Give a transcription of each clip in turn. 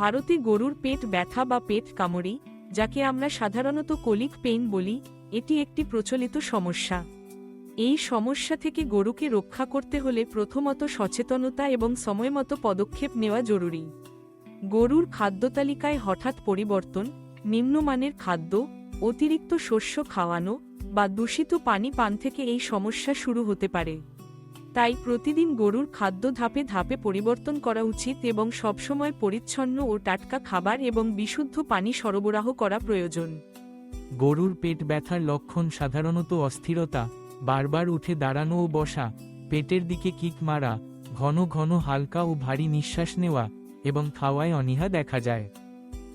ভারতে গরুর পেট ব্যথা বা পেট কামড়ি, যাকে আমরা সাধারণত কোলিক পেইন বলি, এটি একটি প্রচলিত সমস্যা। এই সমস্যা থেকে গরুকে রক্ষা করতে হলে প্রথমত সচেতনতা এবং সময়মতো পদক্ষেপ নেওয়া জরুরি। গরুর খাদ্যতালিকায় হঠাৎ পরিবর্তন, নিম্নমানের খাদ্য, অতিরিক্ত শস্য খাওয়ানো বা দূষিত পানি পান থেকে এই সমস্যা শুরু হতে পারে। তাই প্রতিদিন গরুর খাদ্য ধাপে ধাপে পরিবর্তন করা উচিত এবং সবসময় পরিচ্ছন্ন ও টাটকা খাবার এবং বিশুদ্ধ পানি সরবরাহ করা প্রয়োজন। গরুর পেট ব্যথার লক্ষণ সাধারণত অস্থিরতা, বারবার উঠে দাঁড়ানো ও বসা, পেটের দিকে কিক মারা, ঘন ঘন হালকা ও ভারী নিঃশ্বাস নেওয়া এবং খাওয়ায় অনীহা দেখা যায়।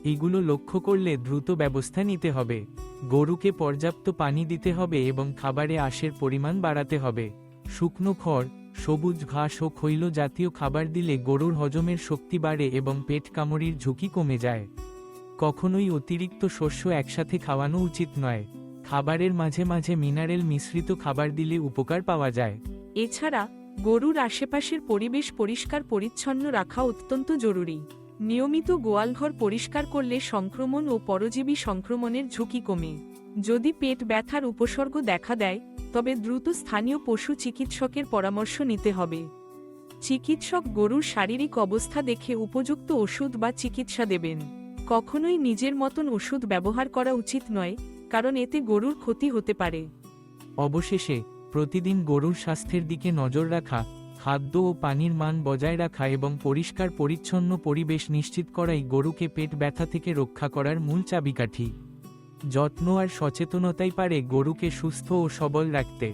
এগুলো লক্ষ্য করলে দ্রুত ব্যবস্থা নিতে হবে। গরুকে পর্যাপ্ত পানি দিতে হবে এবং খাবারে আঁশের পরিমাণ বাড়াতে হবে। শুকনো খড়, সবুজ ঘাস ও খৈল জাতীয় খাবার দিলে গরুর হজমের শক্তি বাড়ে এবং পেট কামড়ির ঝুঁকি কমে যায়। কখনোই অতিরিক্ত শস্য একসাথে খাওয়ানো উচিত নয়। খাবারের মাঝে মাঝে মিনারেল মিশ্রিত খাবার দিলে উপকার পাওয়া যায়। এছাড়া গরুর আশেপাশের পরিবেশ পরিষ্কার পরিচ্ছন্ন রাখা অত্যন্ত জরুরি। নিয়মিত গোয়ালঘর পরিষ্কার করলে সংক্রমণ ও পরজীবী সংক্রমণের ঝুঁকি কমে। যদি পেট ব্যথার উপসর্গ দেখা দেয়, তবে দ্রুত স্থানীয় পশু চিকিৎসকের পরামর্শ নিতে হবে। চিকিৎসক গরুর শারীরিক অবস্থা দেখে উপযুক্ত ওষুধ বা চিকিৎসা দেবেন। কখনোই নিজের মতন ওষুধ ব্যবহার করা উচিত নয়, কারণ এতে গরুর ক্ষতি হতে পারে। অবশেষে, প্রতিদিন গরুর স্বাস্থ্যের দিকে নজর রাখা, খাদ্য ও পানির মান বজায় রাখা এবং পরিষ্কার পরিচ্ছন্ন পরিবেশ নিশ্চিত করাই গরুকে পেট ব্যথা থেকে রক্ষা করার মূল চাবিকাঠি। যত্ন আর সচেতনতাই পারে গরুকে সুস্থ ও সবল রাখতে।